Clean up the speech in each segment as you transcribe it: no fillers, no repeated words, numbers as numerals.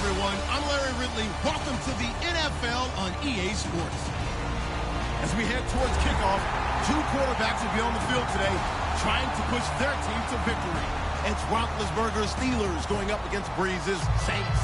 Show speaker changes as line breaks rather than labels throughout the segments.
everyone. I'm Larry Ridley. Welcome to the NFL on EA Sports. As we head towards kickoff, two quarterbacks will be on the field today trying to push their team to victory. It's Roethlisberger's Steelers going up against Breeze's Saints.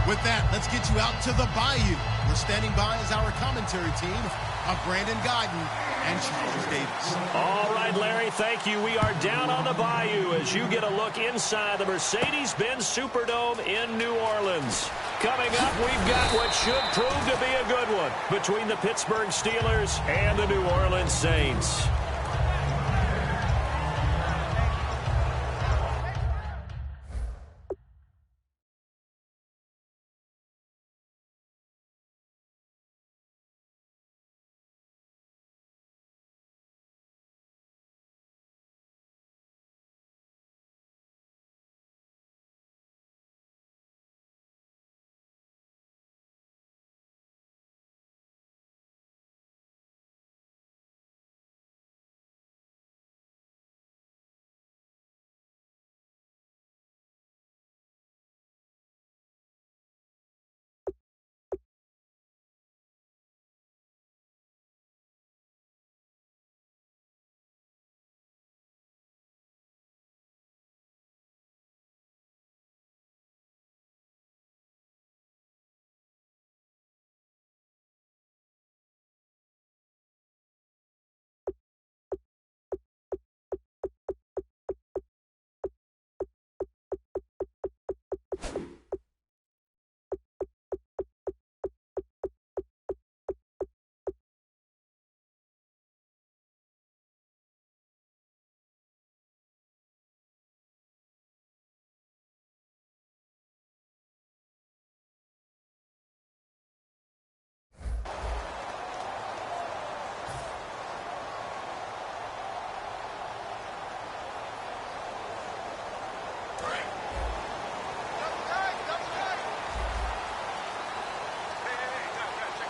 With that, let's get you out to the Bayou. We're standing by as our commentary team of Brandon Gaudin and Charles Davis.
All right, Larry, thank you. We are down on the Bayou as you get a look inside the Mercedes-Benz Superdome in New Orleans. Coming up, we've got what should prove to be a good one between the Pittsburgh Steelers and the New Orleans Saints.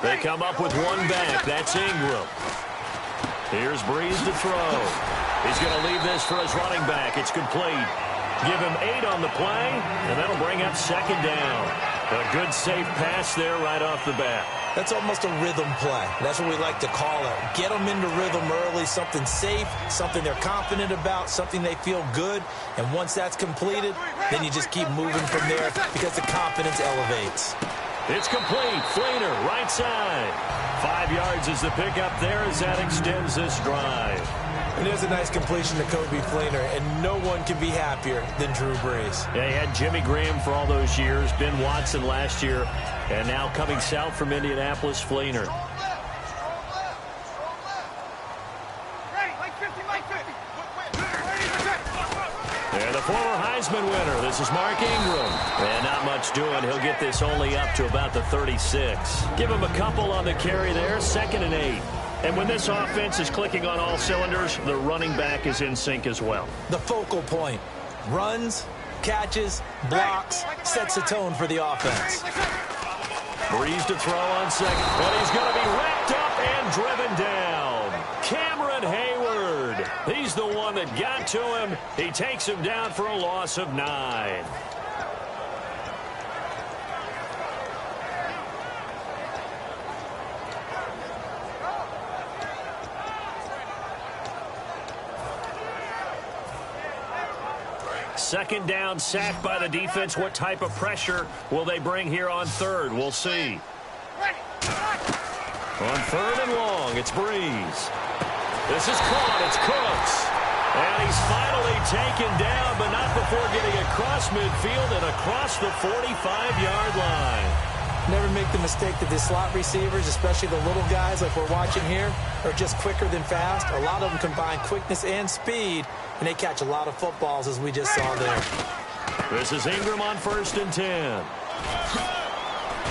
They come up with one back. That's Ingram. Here's Breeze to throw. He's going to leave this for his running back. It's complete. Give him 8 on the play, and that'll bring up second down. A good, safe pass there right off the bat.
That's almost a rhythm play. That's what we like to call it. Get them into rhythm early, something safe, something they're confident about, something they feel good. And once that's completed, then you just keep moving from there because the confidence elevates.
It's complete. Fleener, right side. 5 yards is the pickup there as that extends this drive.
And there's a nice completion to Coby Fleener, and no one can be happier than Drew Brees.
Yeah, he had Jimmy Graham for all those years, Ben Watson last year, and now coming south from Indianapolis, Fleener. And the former Heisman winner, this is Mark Ingram. And not much doing. He'll get this only up to about the 36. Give him a couple on the carry there, 2nd and 8. And when this offense is clicking on all cylinders, the running back is in sync as well.
The focal point. Runs, catches, blocks, sets the tone for the offense.
Breeze to throw on second. But he's going to be wrapped up and driven down. Cameron Hayward. He's the one that got to him. He takes him down for a loss of 9. Second down, sacked by the defense. What type of pressure will they bring here on third? We'll see. On 3rd and long, it's Breeze. This is caught. It's Cooks. And he's finally taken down, but not before getting across midfield and across the 45-yard line.
Never make the mistake that the slot receivers, especially the little guys like we're watching here, are just quicker than fast. A lot of them combine quickness and speed, and they catch a lot of footballs, as we just saw there.
This is Ingram on 1st and 10.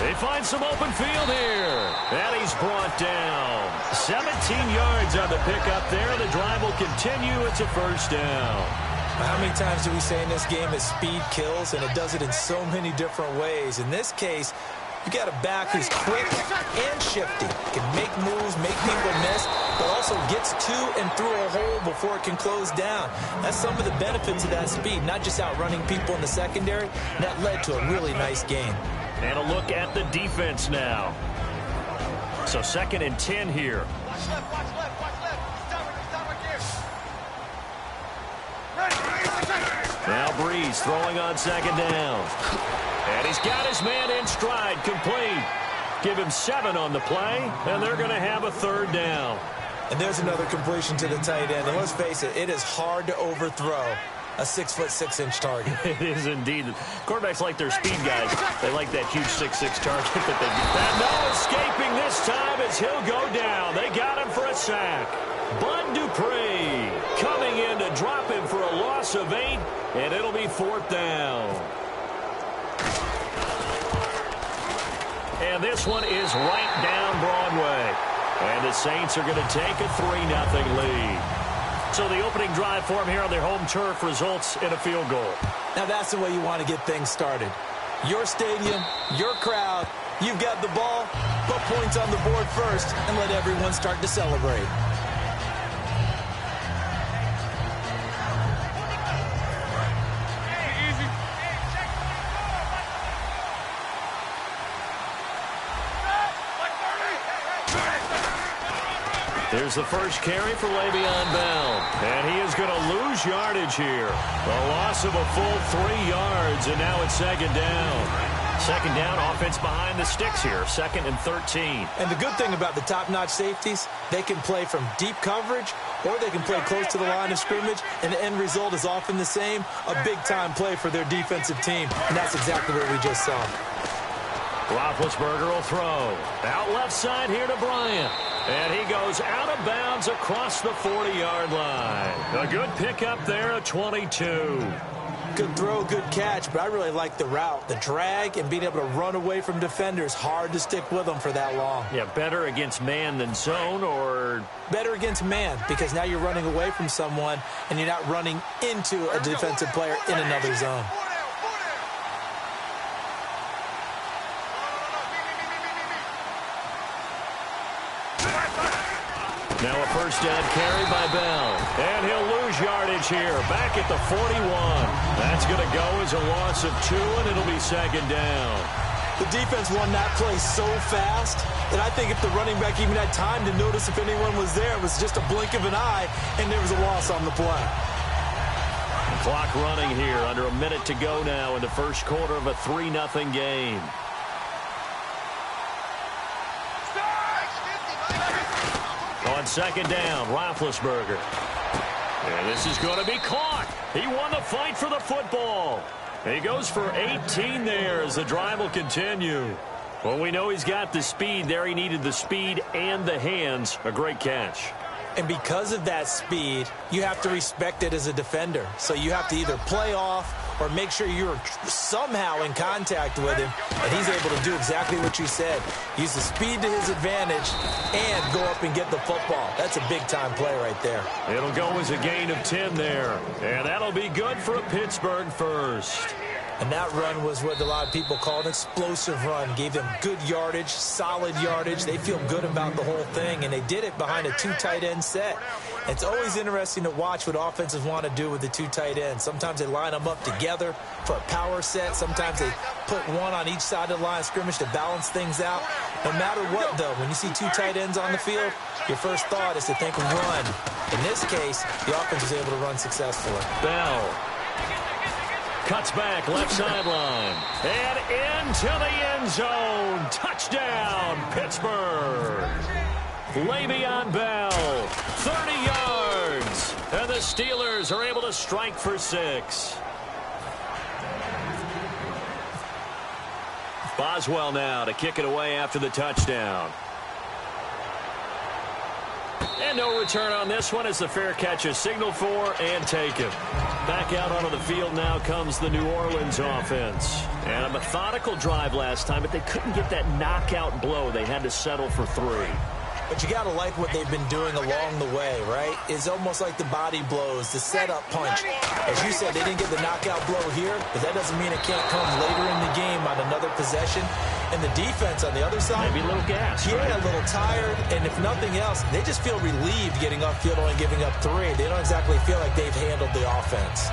They find some open field here. And he's brought down. 17 yards on the pickup there. The drive will continue. It's a 1st down.
How many times do we say in this game that speed kills, and it does it in so many different ways? In this case, You got a back who's quick and shifty, can make moves, make people miss, but also gets to and through a hole before it can close down. That's some of the benefits of that speed, not just outrunning people in the secondary, and that led to a really nice game.
And a look at the defense now. So 2nd and 10 here.
Watch left, watch left, watch left. Stop right there.
Now Breeze throwing on 2nd down. And he's got his man in stride, complete. Give him 7 on the play, and they're going to have a 3rd down.
And there's another completion to the tight end. And let's face it, it is hard to overthrow a 6'6" target.
It is indeed. Quarterbacks like their speed guys. They like that huge 6'6" target that they get. And no escaping this time as he'll go down. They got him for a sack. Bud Dupree coming in to drop him for a loss of 8, and it'll be 4th down. And this one is right down Broadway. And the Saints are going to take a 3-0 lead. So the opening drive for them here on their home turf results in a field goal.
Now that's the way you want to get things started. Your stadium, your crowd, you've got the ball, put points on the board first, and let everyone start to celebrate.
Here's the first carry for Le'Veon Bell. And he is going to lose yardage here. A loss of a full 3 yards, and now it's 2nd down. 2nd down, offense behind the sticks here. 2nd and 13.
And the good thing about the top-notch safeties, they can play from deep coverage or they can play close to the line of scrimmage, and the end result is often the same, a big-time play for their defensive team. And that's exactly what we just saw.
Roethlisberger will throw. Out left side here to Bryant. And he goes out of bounds across the 40-yard line. A good pickup there at 22.
Good throw, good catch, but I really like the route. The drag and being able to run away from defenders, hard to stick with them for that long.
Yeah, better against man than zone, or?
Better against man, because now you're running away from someone and you're not running into a defensive player in another zone.
Now a first down carry by Bell. And he'll lose yardage here. Back at the 41. That's going to go as a loss of 2, and it'll be 2nd down.
The defense won that play so fast that I think if the running back even had time to notice if anyone was there, it was just a blink of an eye, and there was a loss on the play.
Clock running here. Under a minute to go now in the first quarter of a 3-0 game. On 2nd down, Roethlisberger. And this is going to be caught. He won the fight for the football. He goes for 18 there as the drive will continue. Well, we know he's got the speed there. He needed the speed and the hands. A great catch.
And because of that speed, you have to respect it as a defender. So you have to either play off or make sure you're somehow in contact with him. And he's able to do exactly what you said. Use the speed to his advantage and go up and get the football. That's a big-time play right there.
It'll go as a gain of 10 there. And that'll be good for a Pittsburgh first.
And that run was what a lot of people call an explosive run. Gave them good yardage, solid yardage. They feel good about the whole thing, and they did it behind a 2 tight end set. It's always interesting to watch what offenses want to do with the 2 tight ends. Sometimes they line them up together for a power set. Sometimes they put one on each side of the line of scrimmage to balance things out. No matter what, though, when you see 2 tight ends on the field, your first thought is to think run. In this case, the offense was able to run successfully.
Bell cuts back, left sideline, and into the end zone. Touchdown, Pittsburgh. Le'Veon Bell, 30 yards, and the Steelers are able to strike for 6. Boswell now to kick it away after the touchdown. And no return on this one as the fair catch is signaled for and taken. Back out onto the field now comes the New Orleans offense. And a methodical drive last time, but they couldn't get that knockout blow. They had to settle for 3.
But you got to like what they've been doing along the way, right? It's almost like the body blows, the setup punch. As you said, they didn't get the knockout blow here, but that doesn't mean it can't come later in the game on another possession. And the defense on the other side,
maybe a little gas.
Yeah,
right?
a little tired. And if nothing else, they just feel relieved getting off field only giving up 3. They don't exactly feel like they've handled the offense.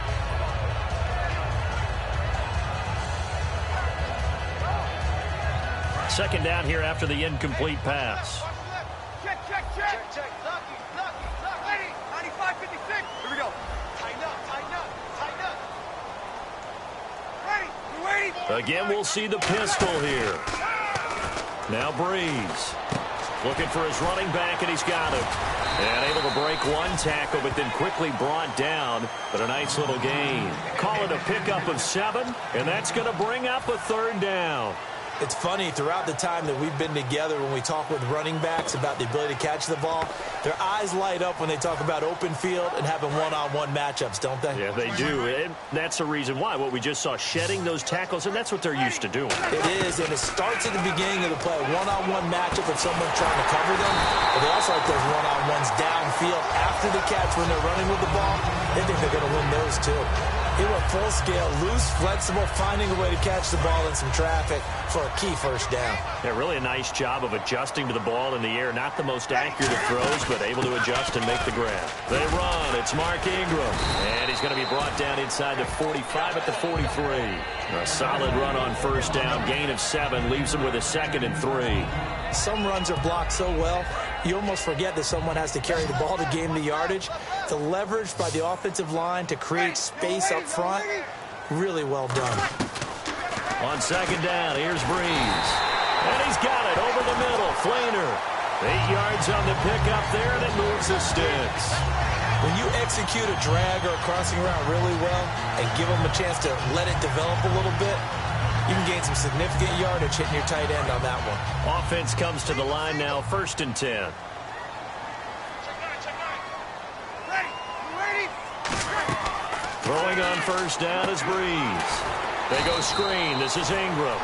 Second down here after the incomplete pass.
Check. Lucky. Ready. 95, 56. Here we go. Tighten up. Ready. We're waiting.
Again, we'll see the pistol here. Now Breeze. Looking for his running back, and he's got him. And able to break one tackle, but then quickly brought down. But a nice little gain. Call it a pickup of 7, and that's going to bring up a 3rd down.
It's funny, throughout the time that we've been together, when we talk with running backs about the ability to catch the ball, their eyes light up when they talk about open field and having one-on-one matchups, don't they?
Yeah, they do. And that's the reason why. What we just saw, shedding those tackles, and that's what they're used to doing.
It is, and it starts at the beginning of the play. One-on-one matchup with someone trying to cover them, but they also like those one-on-ones downfield after the catch when they're running with the ball. They think they're going to win those, too. He went full scale, loose, flexible, finding a way to catch the ball in some traffic for a key first down.
Yeah, really a nice job of adjusting to the ball in the air. Not the most accurate of throws, but able to adjust and make the grab. They run. It's Mark Ingram. And he's going to be brought down inside the 45 at the 43. A solid run on first down. Gain of 7 leaves him with a 2nd and 3.
Some runs are blocked so well, you almost forget that someone has to carry the ball to gain the yardage. The leverage by the offensive line to create space up front, really well done.
On second down, here's Breeze. And he's got it over the middle. Flainer. 8 yards on the pickup there, and it moves the sticks.
When you execute a drag or a crossing route really well and give them a chance to let it develop a little bit, you can gain some significant yardage hitting your tight end on that one.
Offense comes to the line now, 1st and 10. Throwing on first down is Breeze. They go screen. This is Ingram.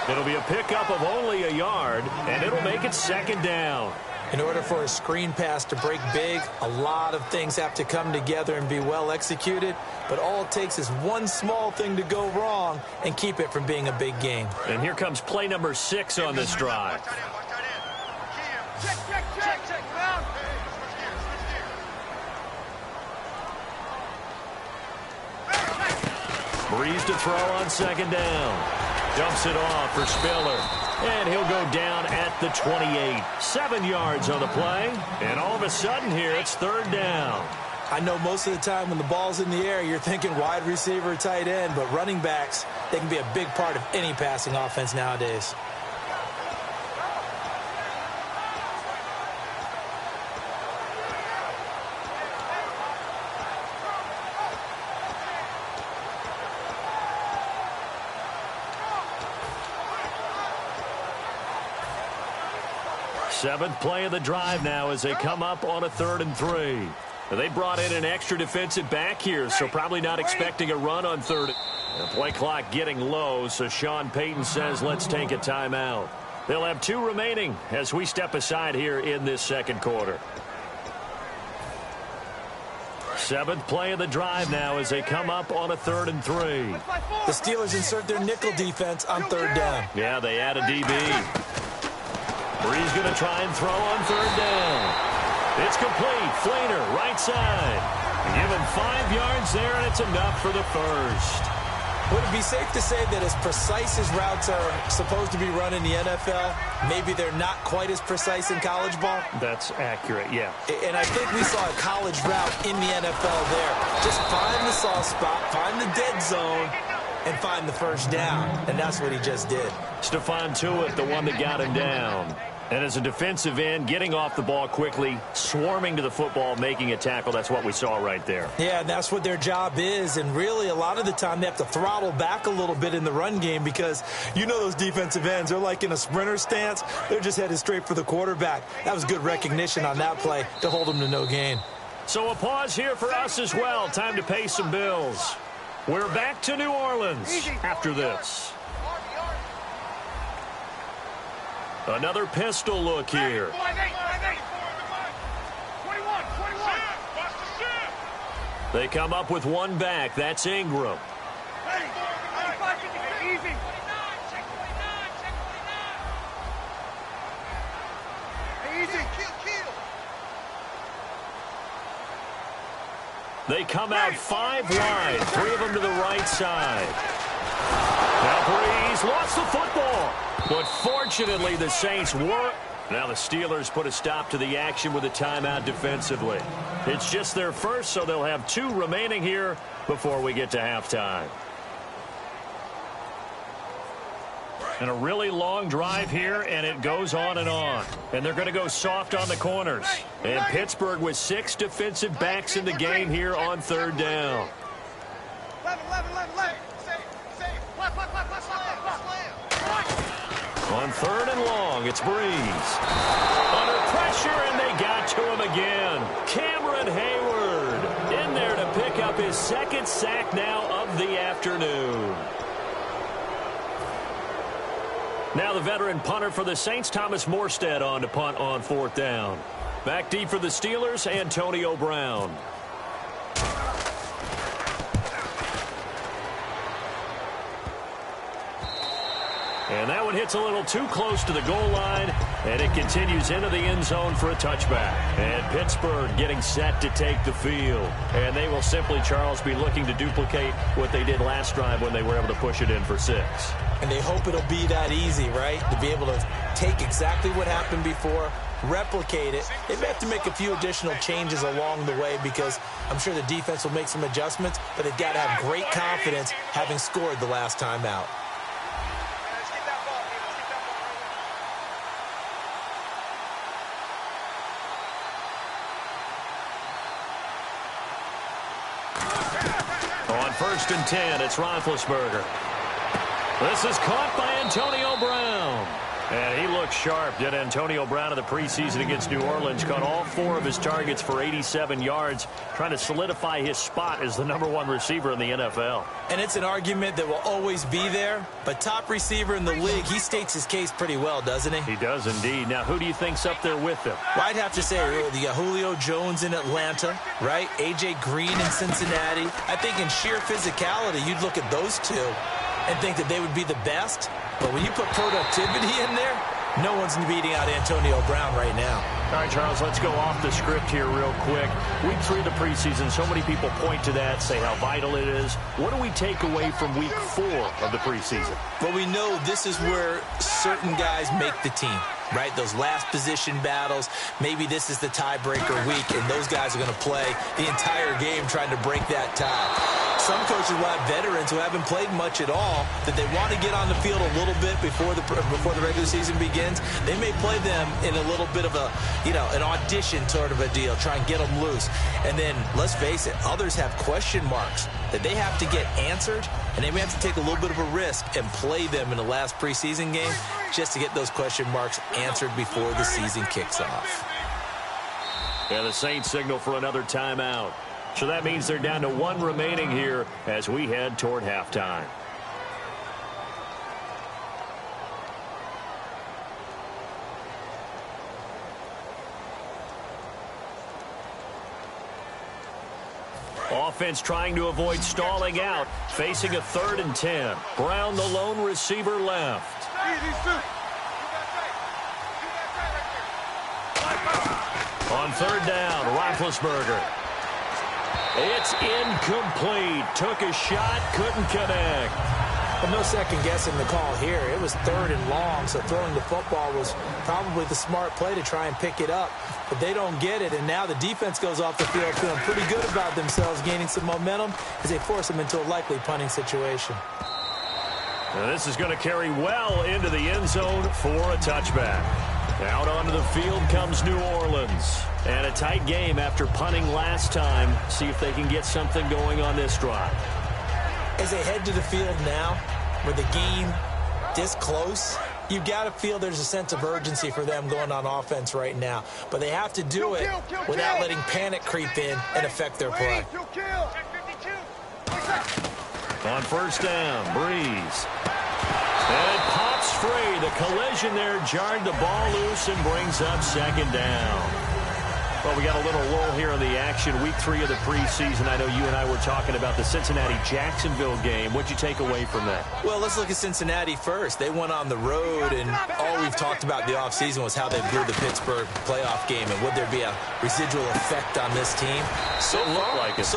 It'll be a pickup of only a yard, and it'll make it 2nd down.
In order for a screen pass to break big, a lot of things have to come together and be well executed. But all it takes is one small thing to go wrong and keep it from being a big game.
And here comes play number 6 on this drive.
Check. Down.
Breeze to throw on 2nd down. Dumps it off for Spiller. And he'll go down at the 28. 7 yards on the play. And all of a sudden here, it's 3rd down.
I know most of the time when the ball's in the air, you're thinking wide receiver, tight end, but running backs, they can be a big part of any passing offense nowadays.
Seventh play of the drive now as they come up on a 3rd and 3. They brought in an extra defensive back here, so probably not expecting a run on 3rd. The play clock getting low, so Sean Payton says let's take a timeout. They'll have 2 remaining as we step aside here in this 2nd quarter. 7th play of the drive now as they come up on a 3rd and 3.
The Steelers insert their nickel defense on 3rd down.
Yeah, they add a DB. Breeze going to try and throw on 3rd down. It's complete. Flainer, right side. Give him 5 yards there, and it's enough for the first.
Would it be safe to say that as precise as routes are supposed to be run in the NFL, maybe they're not quite as precise in college ball?
That's accurate, yeah.
And I think we saw a college route in the NFL there. Just find the soft spot, find the dead zone, and find the first down. And that's what he just did.
Stephon Tuitt, the one that got him down. And as a defensive end, getting off the ball quickly, swarming to the football, making a tackle, that's what we saw right there.
Yeah, and that's what their job is. And really, a lot of the time, they have to throttle back a little bit in the run game because you know those defensive ends, they're like in a sprinter stance. They're just headed straight for the quarterback. That was good recognition on that play to hold them to no gain.
So a pause here for us as well. Time to pay some bills. We're back to New Orleans after this. Another pistol look here. They come up with one back. That's Ingram. They come out 5 wide, 3 of them to the right side. Now Breeze lost the football. But fortunately, the Saints were. Now the Steelers put a stop to the action with a timeout defensively. It's just their first, so they'll have 2 remaining here before we get to halftime. And a really long drive here, and it goes on and on. And they're going to go soft on the corners. And Pittsburgh with 6 defensive backs in the game here on 3rd down. On 3rd and long, it's Breeze. Under pressure, and they got to him again. Cameron Hayward in there to pick up his 2nd sack now of the afternoon. Now the veteran punter for the Saints, Thomas Morstead, on to punt on 4th down. Back deep for the Steelers, Antonio Brown. And that one hits a little too close to the goal line, and it continues into the end zone for a touchback. And Pittsburgh getting set to take the field. And they will simply, Charles, be looking to duplicate what they did last drive when they were able to push it in for 6.
And they hope it'll be that easy, right? To be able to take exactly what happened before, replicate it. They may have to make a few additional changes along the way because I'm sure the defense will make some adjustments, but they've got to have great confidence having scored the last time out.
On 1st and 10, it's Roethlisberger. This is caught by Antonio Brown. And he looks sharp, did Antonio Brown in the preseason against New Orleans. Caught all 4 of his targets for 87 yards, trying to solidify his spot as the #1 receiver in the NFL.
And it's an argument that will always be there, but top receiver in the league, he states his case pretty well, doesn't he?
He does indeed. Now, who do you think's up there with him?
Well, I'd have to say the Julio Jones in Atlanta, right? A.J. Green in Cincinnati. I think in sheer physicality, you'd look at those 2 and think that they would be the best. But when you put productivity in there, no one's beating out Antonio Brown right now.
All right, Charles, let's go off the script here real quick. Week 3 of the preseason, so many people point to that, say how vital it is. What do we take away from week 4 of the preseason?
Well, we know this is where certain guys make the team, right? Those last position battles. Maybe this is the tiebreaker week, and those guys are going to play the entire game trying to break that tie. Some coaches will have veterans who haven't played much at all that they want to get on the field a little bit before the regular season begins. They may play them in a little bit of a, an audition sort of a deal, try and get them loose. And then, let's face it, others have question marks that they have to get answered, and they may have to take a little bit of a risk and play them in the last preseason game just to get those question marks answered before the season kicks off.
Yeah, the Saints signal for another timeout. So that means they're down to 1 remaining here as we head toward halftime. Offense trying to avoid stalling out, facing a 3rd and 10. Brown, the lone receiver, left. On 3rd down, Roethlisberger. It's incomplete. Took a shot, couldn't connect.
But no second guessing the call here. It was 3rd and long, so throwing the football was probably the smart play to try and pick it up. But they don't get it, and now the defense goes off the field feeling pretty good about themselves, gaining some momentum as they force them into a likely punting situation.
Now this is going to carry well into the end zone for a touchback. Out onto the field comes New Orleans. And a tight game after punting last time. See if they can get something going on this drive.
As they head to the field now, with the game this close, you've got to feel there's a sense of urgency for them going on offense right now. But they have to do it without letting panic creep in and affect their play.
On 1st down, Breeze. And it pops free. The collision there jarred the ball loose and brings up 2nd down. Well, we got a little lull here in the action. Week 3 of the preseason. I know you and I were talking about the Cincinnati-Jacksonville game. What'd you take away from that?
Well, let's look at Cincinnati first. They went on the road, and all we've talked about in the offseason was how they blew the Pittsburgh playoff game, and would there be a residual effect on this team? So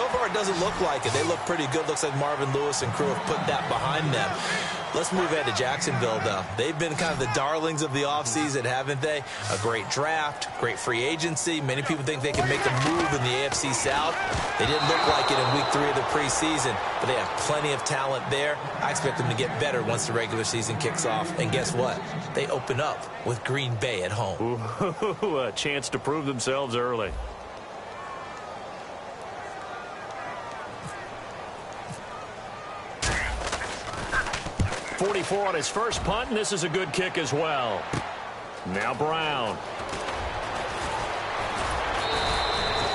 far, it doesn't look like it. They look pretty good. Looks like Marvin Lewis and crew have put that behind them. Let's move ahead to Jacksonville, though. They've been kind of the darlings of the offseason, haven't they? A great draft, great free agency. Many people think they can make a move in the AFC South. They didn't look like it in week 3 of the preseason, but they have plenty of talent there. I expect them to get better once the regular season kicks off. And guess what? They open up with Green Bay at home.
Ooh, a chance to prove themselves early. .44 on his first punt, and this is a good kick as well. Now Brown.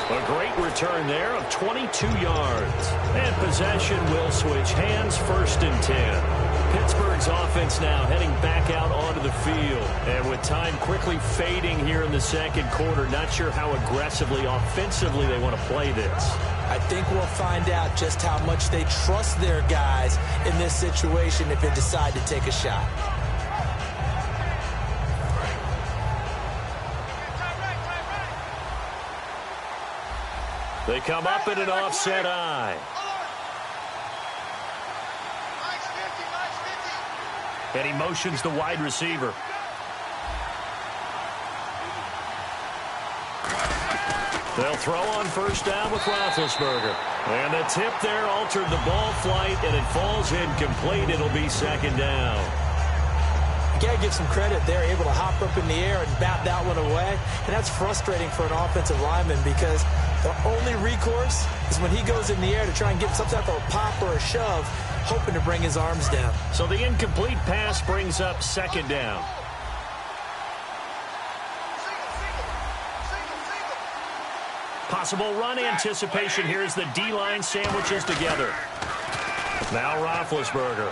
A great return there of 22 yards. And possession will switch hands, 1st and 10. Pittsburgh's offense now heading back out onto the field. And with time quickly fading here in the second quarter, not sure how aggressively, offensively they want to play this.
I think we'll find out just how much they trust their guys in this situation if they decide to take a shot.
They come up in an offset eye. And he motions the wide receiver. They'll throw on 1st down with Roethlisberger. And the tip there altered the ball flight, and it falls incomplete. It'll be 2nd down.
You got to give some credit. They're able to hop up in the air and bat that one away. And that's frustrating for an offensive lineman because the only recourse is when he goes in the air to try and get some type of a pop or a shove, hoping to bring his arms down.
So the incomplete pass brings up 2nd down. Possible run anticipation here as the D-line sandwiches together. Now Roethlisberger.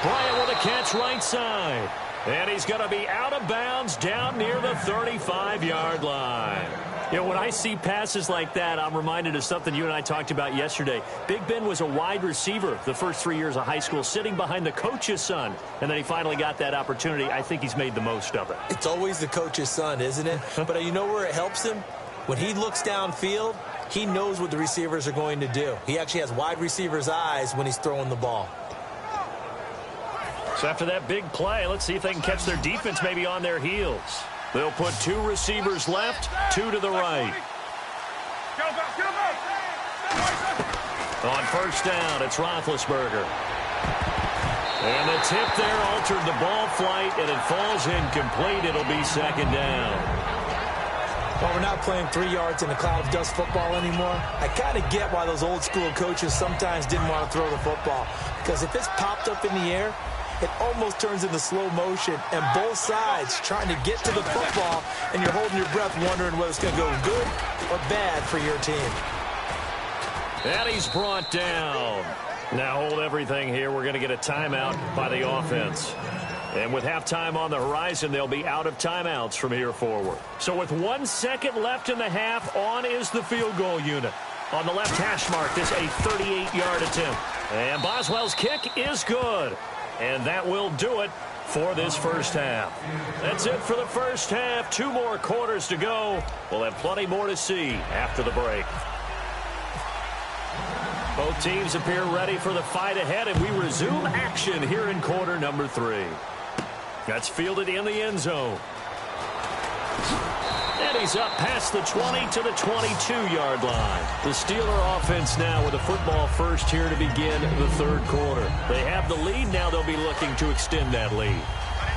Bryant with a catch right side. And he's going to be out of bounds down near the 35-yard line. You know, when I see passes like that, I'm reminded of something you and I talked about yesterday. Big Ben was a wide receiver the first 3 years of high school, sitting behind the coach's son. And then he finally got that opportunity. I think he's made the most of it.
It's always the coach's son, isn't it? But you know where it helps him? When he looks downfield, he knows what the receivers are going to do. He actually has wide receivers' eyes when he's throwing the ball.
So after that big play, let's see if they can catch their defense maybe on their heels. They'll put 2 receivers left, 2 to the right. On 1st down, it's Roethlisberger. And the tip there altered the ball flight, and it falls incomplete. It'll be 2nd down.
Well, we're not playing 3 yards in a cloud of dust football anymore. I kind of get why those old school coaches sometimes didn't want to throw the football. Because if it's popped up in the air, it almost turns into slow motion, and both sides trying to get to the football, and you're holding your breath wondering whether it's going to go good or bad for your team.
And he's brought down. Now hold everything here. We're going to get a timeout by the offense. And with halftime on the horizon, they'll be out of timeouts from here forward. So with 1 second left in the half, on is the field goal unit. On the left hash mark, this a 38-yard attempt. And Boswell's kick is good. And that will do it for this first half. That's it for the first half. 2 more quarters to go. We'll have plenty more to see after the break. Both teams appear ready for the fight ahead, and we resume action here in quarter number 3. That's fielded in the end zone. And he's up past the 20 to the 22-yard line. The Steeler offense now with a football first here to begin the third quarter. They have the lead. Now they'll be looking to extend that lead.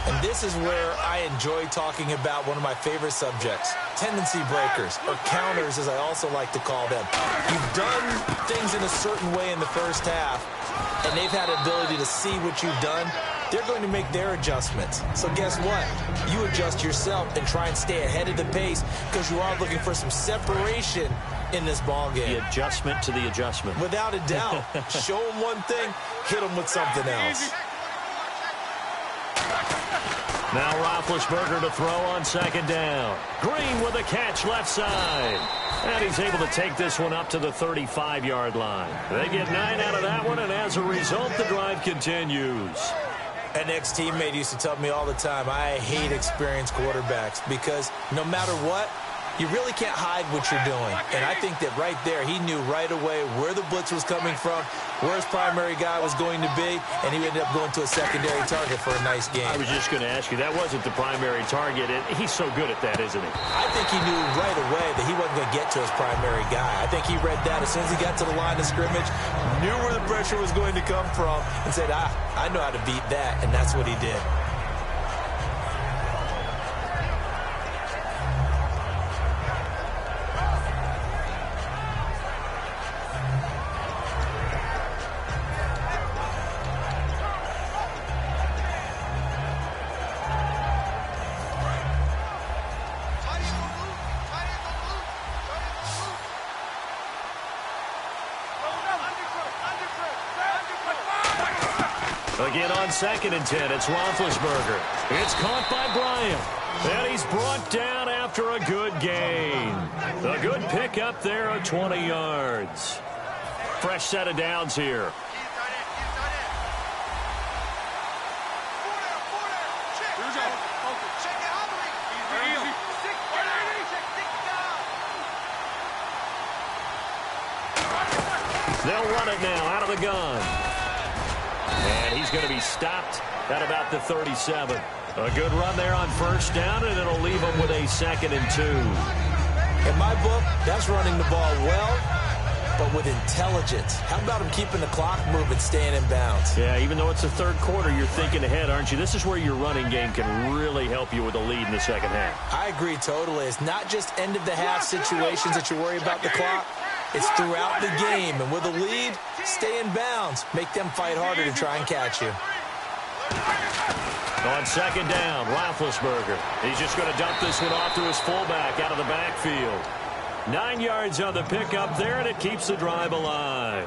And this is where I enjoy talking about one of my favorite subjects, tendency breakers, or counters as I also like to call them. You've done things in a certain way in the first half, and they've had the ability to see what you've done. They're going to make their adjustments. So guess what? You adjust yourself and try and stay ahead of the pace because you are looking for some separation in this ball game.
The adjustment to the adjustment.
Without a doubt. Show them one thing, hit them with something else.
Now Roethlisberger to throw on second down. Green with a catch left side. And he's able to take this one up to the 35-yard line. They get 9 out of that one, and as a result, the drive continues.
An ex-teammate used to tell me all the time, I hate experienced quarterbacks because no matter what, you really can't hide what you're doing. And I think that right there, he knew right away where the blitz was coming from, where his primary guy was going to be, and he ended up going to a secondary target for a nice game.
I was just going to ask you, that wasn't the primary target. He's so good at that, isn't he?
I think he knew right away that he wasn't going to get to his primary guy. I think he read that as soon as he got to the line of scrimmage, knew where the pressure was going to come from, and said, I know how to beat that, and that's what he did.
Again on 2nd and 10, it's Roethlisberger. It's caught by Bryant. And he's brought down after a good gain. A good pickup there of 20 yards. Fresh set of downs here. They'll run it now out of the gun. And he's going to be stopped at about the 37. A good run there on first down, and it'll leave him with a 2nd and 2.
In my book, that's running the ball well, but with intelligence. How about him keeping the clock moving, staying in bounds?
Yeah, even though it's the third quarter, you're thinking ahead, aren't you? This is where your running game can really help you with a lead in the second half.
I agree totally. It's not just end-of-the-half situations that you worry about the clock. It's throughout the game. And with a lead, stay in bounds. Make them fight harder to try and catch you.
On second down, Roethlisberger. He's just going to dump this one off to his fullback out of the backfield. 9 yards on the pickup there, and it keeps the drive alive.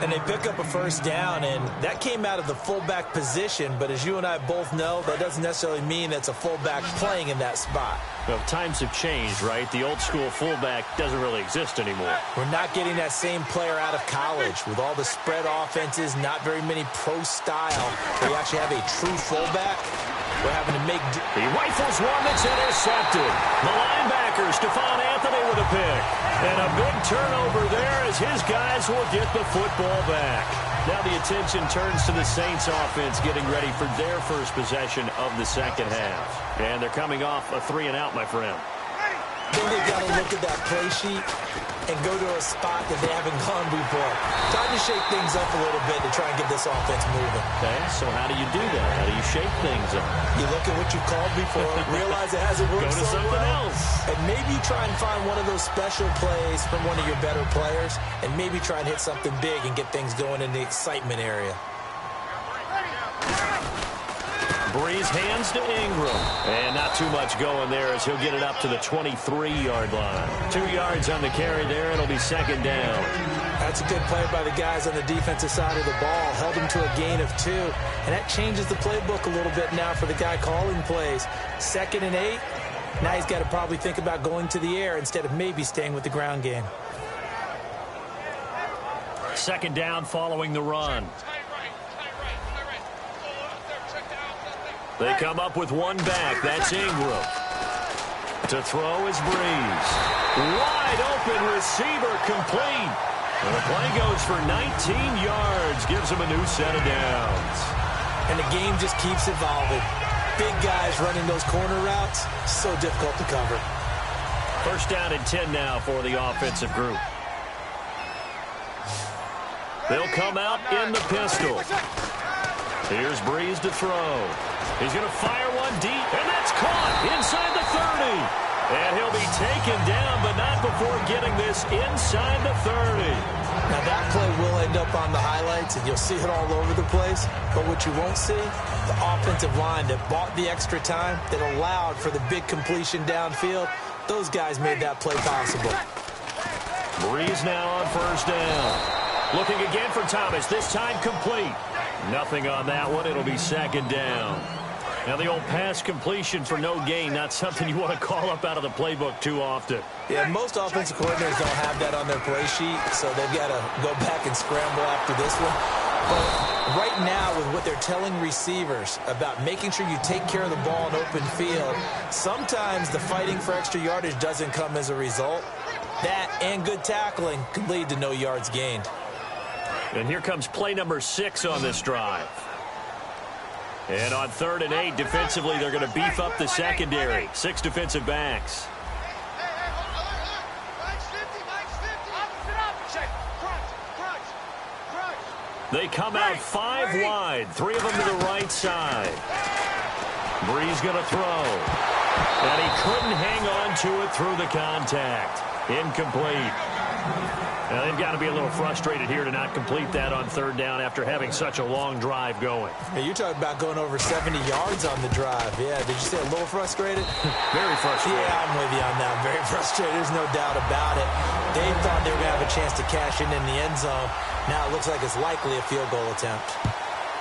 And they pick up a first down, and that came out of the fullback position. But as you and I both know, that doesn't necessarily mean it's a fullback playing in that spot.
Well, times have changed, right? The old school fullback doesn't really exist anymore.
We're not getting that same player out of college. With all the spread offenses, not very many pro style, where you actually have a true fullback. We're having to make...
He rifles one that's intercepted. The linebacker, Stephon Anthony with a pick. And a big turnover there as his guys will get the football back. Now the attention turns to the Saints offense getting ready for their first possession of the second half. And they're coming off a 3-and-out, my friend.
I think they've got to look at that play sheet and go to a spot that they haven't gone before. Time to shake things up a little bit to try and get this offense moving.
Okay, so how do you do that? How do you shake things up?
You look at what you called before, realize it hasn't worked
Go to
so
something
well,
else.
and maybe try and find one of those special plays from one of your better players, and maybe try and hit something big and get things going in the excitement area.
Breeze hands to Ingram. And not too much going there as he'll get it up to the 23-yard line. 2 yards on the carry there. It'll be second down.
That's a good play by the guys on the defensive side of the ball. Held him to a gain of 2. And that changes the playbook a little bit now for the guy calling plays. 2nd and 8. Now he's got to probably think about going to the air instead of maybe staying with the ground game.
Second down following the run. They come up with one back. That's Ingram. To throw is Breeze. Wide open receiver complete. And the play goes for 19 yards. Gives him a new set of downs.
And the game just keeps evolving. Big guys running those corner routes, so difficult to cover.
First down and 10 now for the offensive group. They'll come out in the pistol. Here's Breeze to throw. He's going to fire one deep, and that's caught inside the 30. And he'll be taken down, but not before getting this inside the 30.
Now that play will end up on the highlights, and you'll see it all over the place. But what you won't see, the offensive line that bought the extra time, that allowed for the big completion downfield, those guys made that play possible.
Breeze now on first down. Looking again for Thomas, this time complete. Nothing on that one. It'll be second down. Now, the old pass completion for no gain, not something you want to call up out of the playbook too often.
Yeah, most offensive coordinators don't have that on their play sheet, so they've got to go back and scramble after this one. But right now, with what they're telling receivers about making sure you take care of the ball in open field, sometimes the fighting for extra yardage doesn't come as a result. That and good tackling can lead to no yards gained.
And here comes play number 6 on this drive. And on 3rd and 8, defensively, they're going to beef up the secondary. 6 defensive backs. They come out 5 wide, 3 of them to the right side. Brees going to throw. And he couldn't hang on to it through the contact. Incomplete. Now, they've got to be a little frustrated here to not complete that on 3rd down after having such a long drive going.
Hey, you're talking about going over 70 yards on the drive. Yeah, did you say a little frustrated?
Very frustrated.
Yeah, I'm with you on that. Very frustrated. There's no doubt about it. They thought they were going to have a chance to cash in the end zone. Now it looks like it's likely a field goal attempt.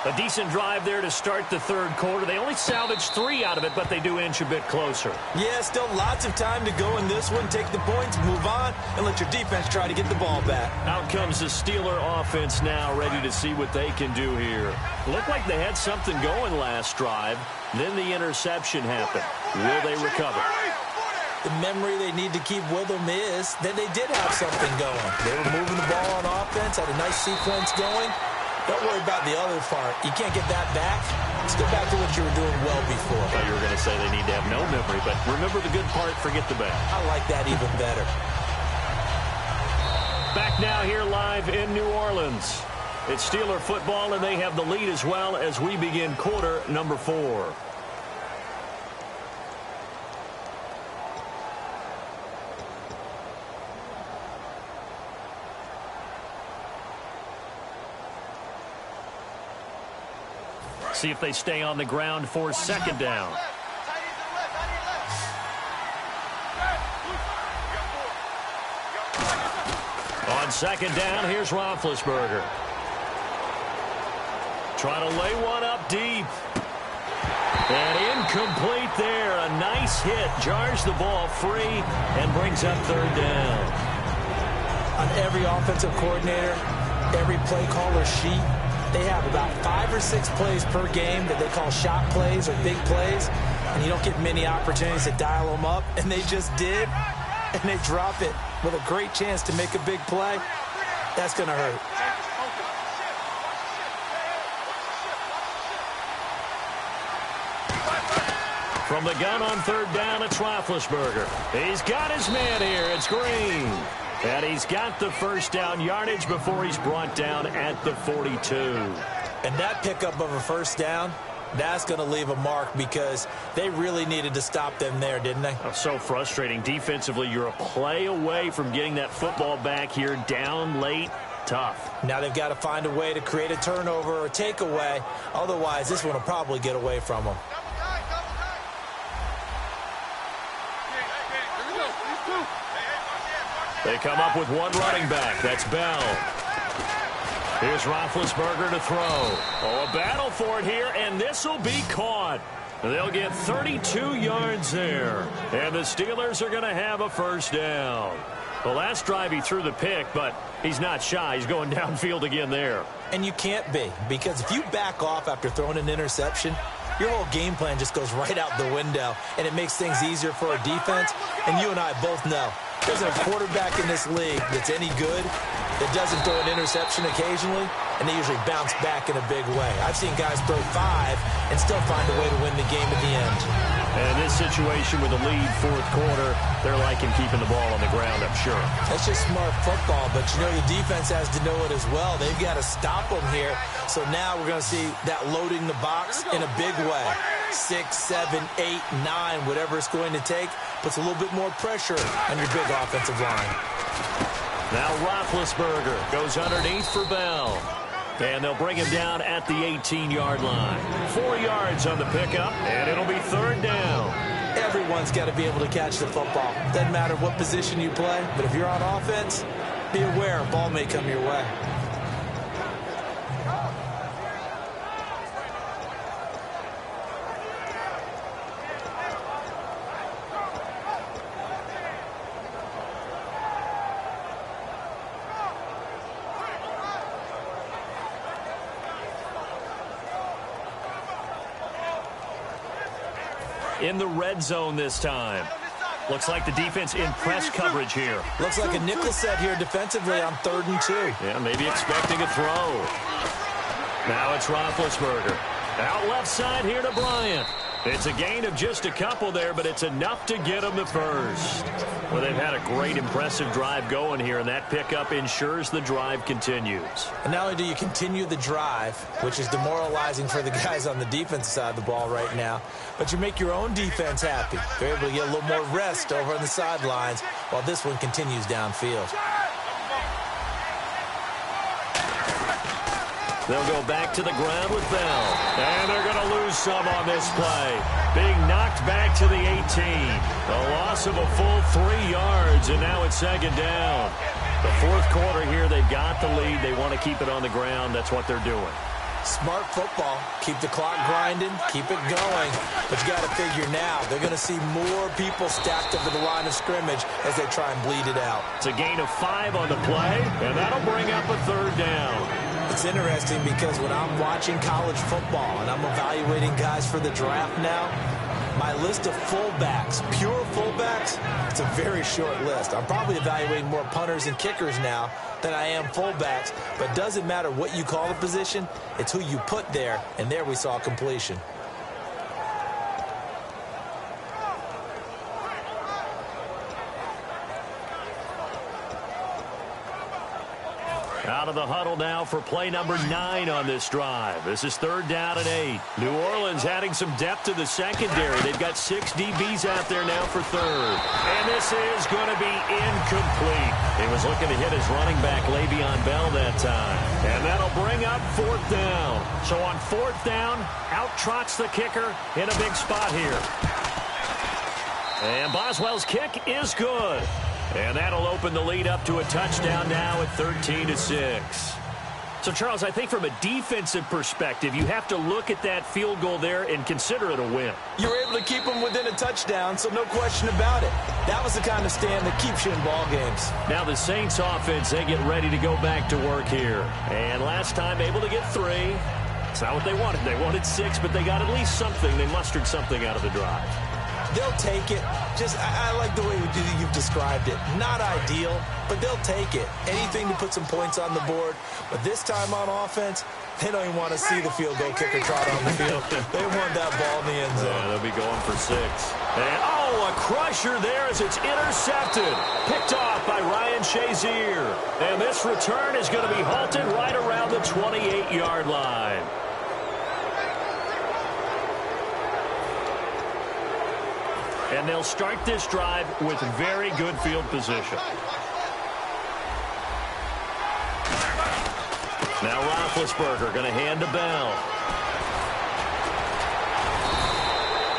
A decent drive there to start the 3rd quarter. They only salvaged 3 out of it, but they do inch a bit closer.
Yeah, still lots of time to go in this one. Take the points, move on, and let your defense try to get the ball back.
Out comes the Steeler offense now, ready to see what they can do here. Looked like they had something going last drive. Then the interception happened. Will they recover?
The memory they need to keep with them is that they did have something going. They were moving the ball on offense, had a nice sequence going. Don't worry about the other part. You can't get that back. Let's go back to what you were doing well before.
I thought you were going to say they need to have no memory, but remember the good part, forget the bad.
I like that even better.
Back now here live in New Orleans. It's Steeler football, and they have the lead as well as we begin quarter number 4. See if they stay on the ground for 2nd down. On 2nd down, here's Roethlisberger. Trying to lay one up deep. And incomplete there. A nice hit. Jars the ball free and brings up 3rd down.
On every offensive coordinator, every play caller sheet, they have about 5 or 6 plays per game that they call shot plays or big plays, and you don't get many opportunities to dial them up, and they just did, and they drop it with a great chance to make a big play. That's going to hurt.
From the gun on 3rd down, it's Roethlisberger. He's got his man here. It's Green. And he's got the 1st down yardage before he's brought down at the 42.
And that pickup of a 1st down, that's going to leave a mark because they really needed to stop them there, didn't they?
Oh, so frustrating. Defensively, you're a play away from getting that football back here down late. Tough.
Now they've got to find a way to create a turnover or takeaway. Otherwise, this one will probably get away from them.
They come up with one running back. That's Bell. Here's Roethlisberger to throw. Oh, a battle for it here, and this will be caught. They'll get 32 yards there. And the Steelers are going to have a 1st down. The last drive he threw the pick, but he's not shy. He's going downfield again there.
And you can't be, because if you back off after throwing an interception, your whole game plan just goes right out the window, and it makes things easier for a defense. And you and I both know there's a quarterback in this league that's any good that doesn't throw an interception occasionally, and they usually bounce back in a big way. I've seen guys throw 5 and still find a way to win the game at the end.
And this situation with the lead 4th quarter, they're liking keeping the ball on the ground, I'm sure.
That's just smart football, but you know the defense has to know it as well. They've got to stop them here. So now we're going to see that loading the box in a big way. 6, 7, 8, 9, whatever it's going to take, puts a little bit more pressure on your big offensive line.
Now Roethlisberger goes underneath for Bell. And they'll bring him down at the 18-yard line. 4 yards on the pickup, and it'll be 3rd down.
Everyone's got to be able to catch the football. Doesn't matter what position you play, but if you're on offense, be aware a ball may come your way.
in the red zone this time. Looks like the defense in press coverage here.
Looks like a nickel set here defensively on 3rd and 2.
Yeah, maybe expecting a throw. Now it's Roethlisberger. Out left side here to Bryant. It's a gain of just a couple there, but it's enough to get them the first. Well, they've had a great, impressive drive going here, and that pickup ensures the drive continues.
And not only do you continue the drive, which is demoralizing for the guys on the defensive side of the ball right now, but you make your own defense happy. They're able to get a little more rest over on the sidelines while this one continues downfield.
They'll go back to the ground with Bell. And they're going to lose some on this play. Being knocked back to the 18. A loss of a full 3 yards, and now it's 2nd down. The 4th quarter here, they've got the lead. They want to keep it on the ground. That's what they're doing.
Smart football. Keep the clock grinding. Keep it going. But you got to figure now, they're going to see more people stacked up to the line of scrimmage as they try and bleed it out.
It's a gain of 5 on the play, and that'll bring up a 3rd down.
It's interesting because when I'm watching college football and I'm evaluating guys for the draft now, my list of fullbacks, pure fullbacks, it's a very short list. I'm probably evaluating more punters and kickers now than I am fullbacks, but it doesn't matter what you call the position, it's who you put there, and there we saw completion.
Out of the huddle now for play number 9 on this drive. This is 3rd down and 8. New Orleans adding some depth to the secondary. They've got 6 DBs out there now for 3rd. And this is going to be incomplete. He was looking to hit his running back, Le'Veon Bell, that time. And that'll bring up 4th down. So on 4th down, out trots the kicker in a big spot here. And Boswell's kick is good. And that'll open the lead up to a touchdown now at 13-6. So, Charles, I think from a defensive perspective, you have to look at that field goal there and consider it a win.
You were able to keep them within a touchdown, so no question about it. That was the kind of stand that keeps you in ball games.
Now the Saints offense, they get ready to go back to work here. And last time able to get 3. It's not what they wanted. They wanted 6, but they got at least something. They mustered something out of the drive.
They'll take it. I like the way you've described it. Not ideal, but they'll take it. Anything to put some points on the board. But this time on offense, they don't even want to see the field goal kicker trot on the field. They want that ball in the end zone.
Yeah, they'll be going for 6. And, a crusher there as it's intercepted. Picked off by Ryan Shazier. And this return is going to be halted right around the 28-yard line. And they'll start this drive with very good field position. Now Roethlisberger going to hand to Bell.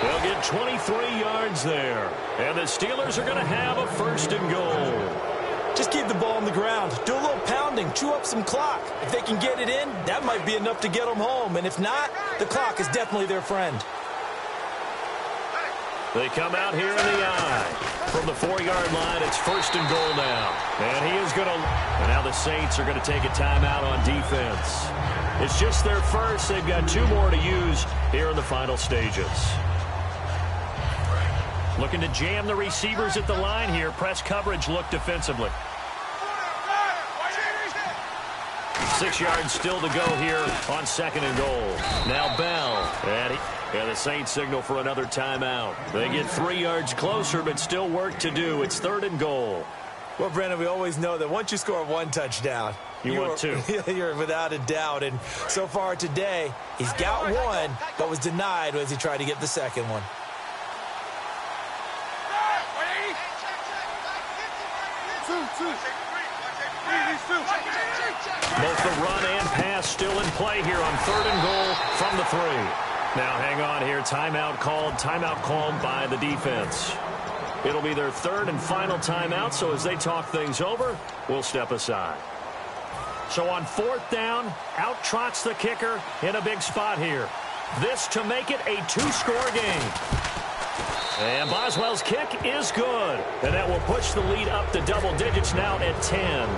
They'll get 23 yards there. And the Steelers are going to have a 1st and goal.
Just keep the ball on the ground. Do a little pounding. Chew up some clock. If they can get it in, that might be enough to get them home. And if not, the clock is definitely their friend.
They come out here in the eye. From the 4-yard line, it's 1st and goal now. And he is going to... And now the Saints are going to take a timeout on defense. It's just their first. They've got 2 more to use here in the final stages. Looking to jam the receivers at the line here. Press coverage look defensively. 6 yards still to go here on 2nd and goal. Now Bell. And the Saints signal for another timeout. They get 3 yards closer, but still work to do. It's 3rd and goal.
Well, Brandon, we always know that once you score 1 touchdown,
you want 2.
You're without a doubt. And so far today, he's got 1, but was denied as he tried to get the 2nd one.
Both the run and pass still in play here on 3rd and goal from the 3. Now hang on here. Timeout called by the defense. It'll be their 3rd and final timeout, so as they talk things over, we'll step aside. So on 4th down, out trots the kicker in a big spot here. This to make it a 2-score game. And Boswell's kick is good. And that will push the lead up to double digits now at 10.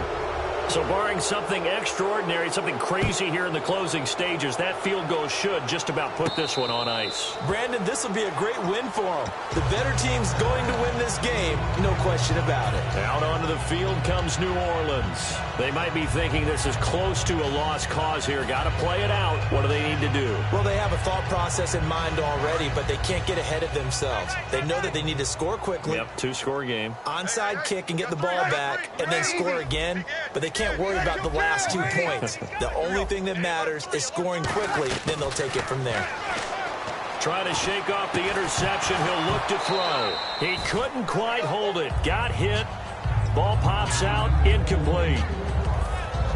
So barring something extraordinary, something crazy here in the closing stages, that field goal should just about put this one on ice.
Brandon, this will be a great win for them. The better team's going to win this game, no question about it.
Out onto the field comes New Orleans. They might be thinking this is close to a lost cause here. Got to play it out. What do they need to do?
Well, they have a thought process in mind already, but they can't get ahead of themselves. They know that they need to score quickly.
Yep, two-score game.
Onside kick and get the ball back, and then score again. But they can't worry about the last 2 points. The only thing that matters is scoring quickly, then they'll take it from there.
Trying to shake off the interception. He'll look to throw. He couldn't quite hold it. Got hit. Ball pops out. Incomplete.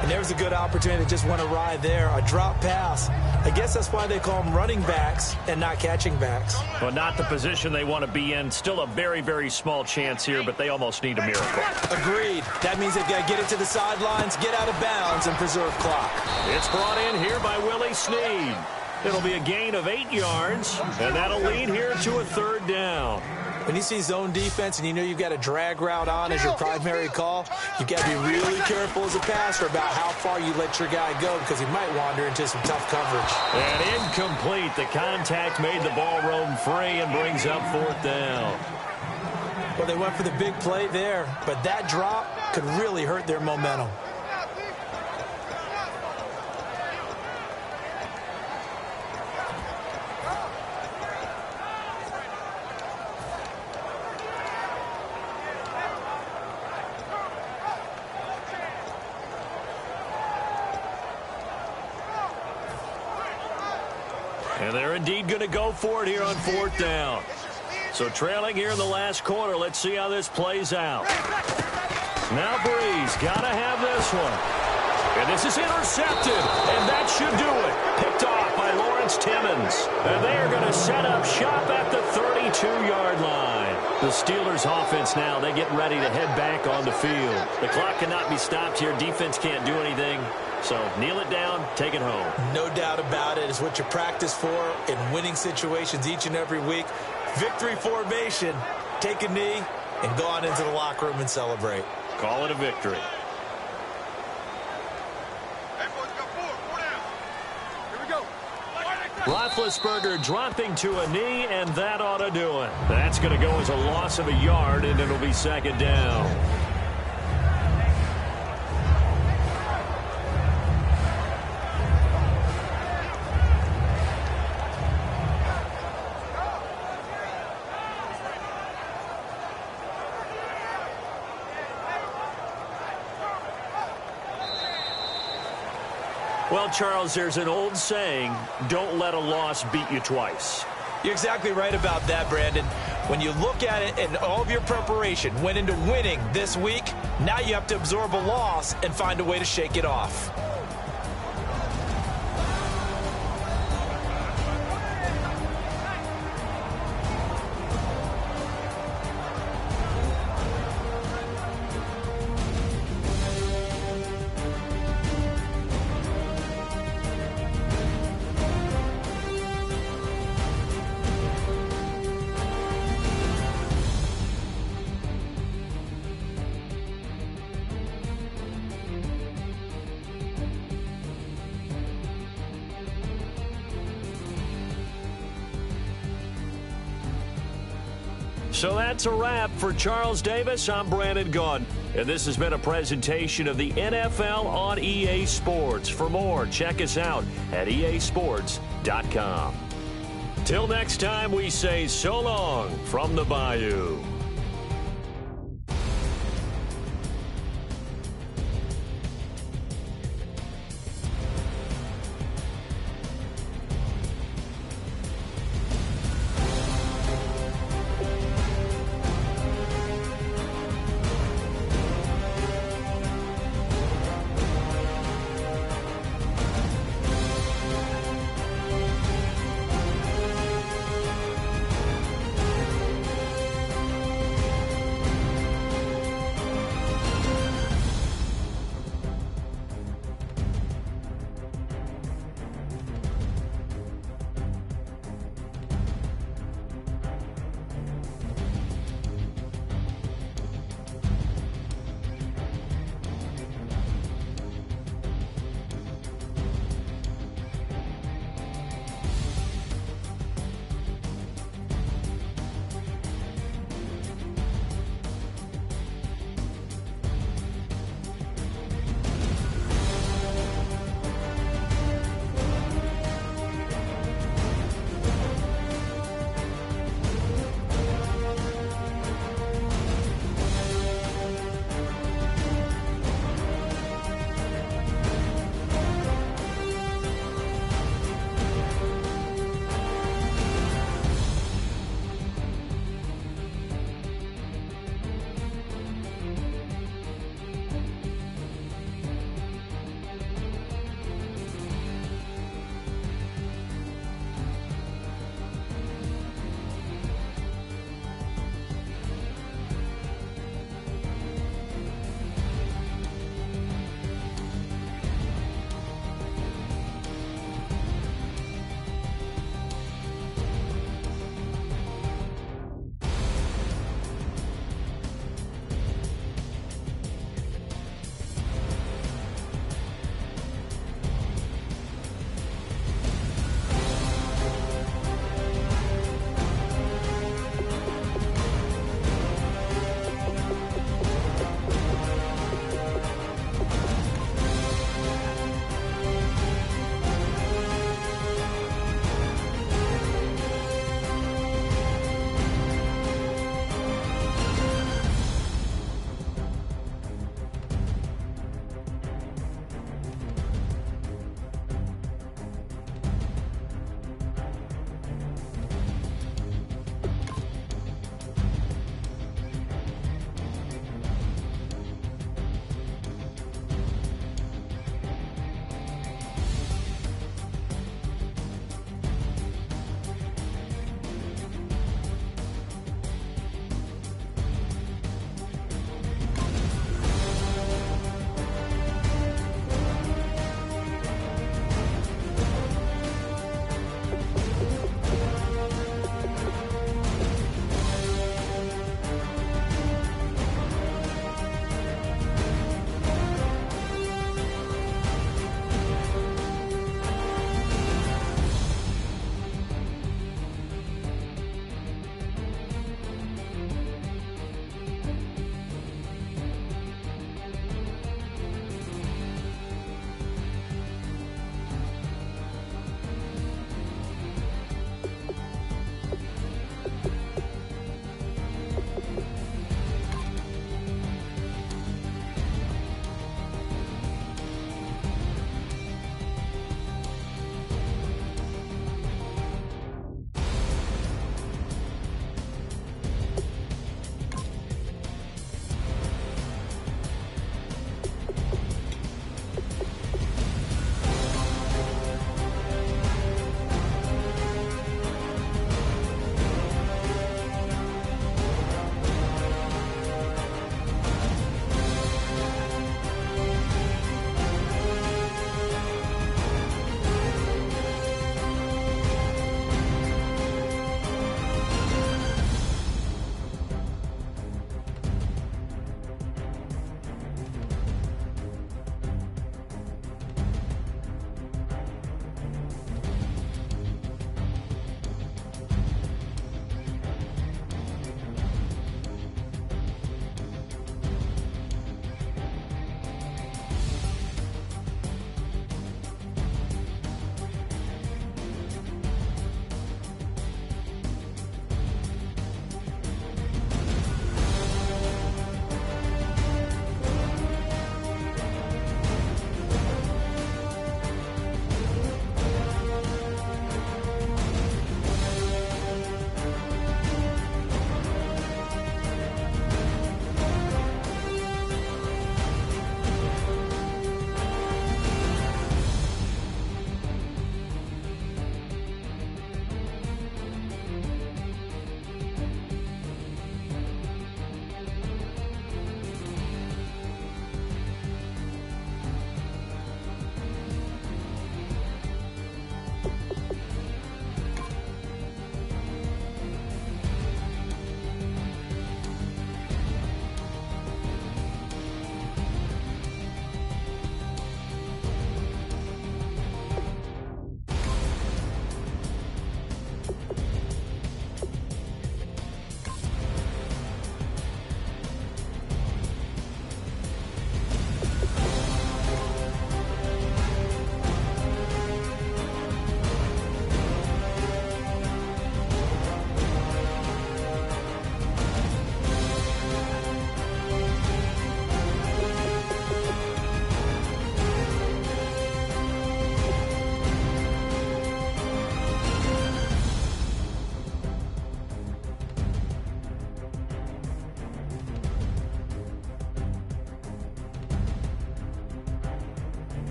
And there's a good opportunity to just went awry there. A drop pass. I guess that's why they call them running backs and not catching backs.
Well, not the position they want to be in. Still a very, very small chance here, but they almost need a miracle.
Agreed. That means they've got to get it to the sidelines, get out of bounds, and preserve clock.
It's brought in here by Willie Snead. It'll be a gain of 8 yards, and that'll lead here to a 3rd down.
When you see zone defense and you know you've got a drag route on as your primary call, you've got to be really careful as a passer about how far you let your guy go because he might wander into some tough coverage.
And incomplete. The contact made the ball roam free and brings up 4th down.
Well, they went for the big play there, but that drop could really hurt their momentum.
And they're indeed going to go for it here on 4th down. So trailing here in the last quarter. Let's see how this plays out. Now Breeze got to have this one. And this is intercepted. And that should do it. Picked off by Lawrence Timmons. And they are going to set up shop at the 32-yard line. The Steelers offense now, they get ready to head back on the field. The clock cannot be stopped here. Defense can't do anything. So kneel it down, take it home.
No doubt about it. It's what you practice for in winning situations each and every week. Victory formation. Take a knee and go on into the locker room and celebrate.
Call it a victory. Roethlisberger dropping to a knee, and that ought to do it. That's going to go as a loss of a yard, and it'll be 2nd down. Well, Charles, there's an old saying, don't let a loss beat you twice.
You're exactly right about that, Brandon. When you look at it and all of your preparation went into winning this week, now you have to absorb a loss and find a way to shake it off.
So that's a wrap for Charles Davis. I'm Brandon Gaudin. And this has been a presentation of the NFL on EA Sports. For more, check us out at easports.com. Till next time, we say so long from the Bayou.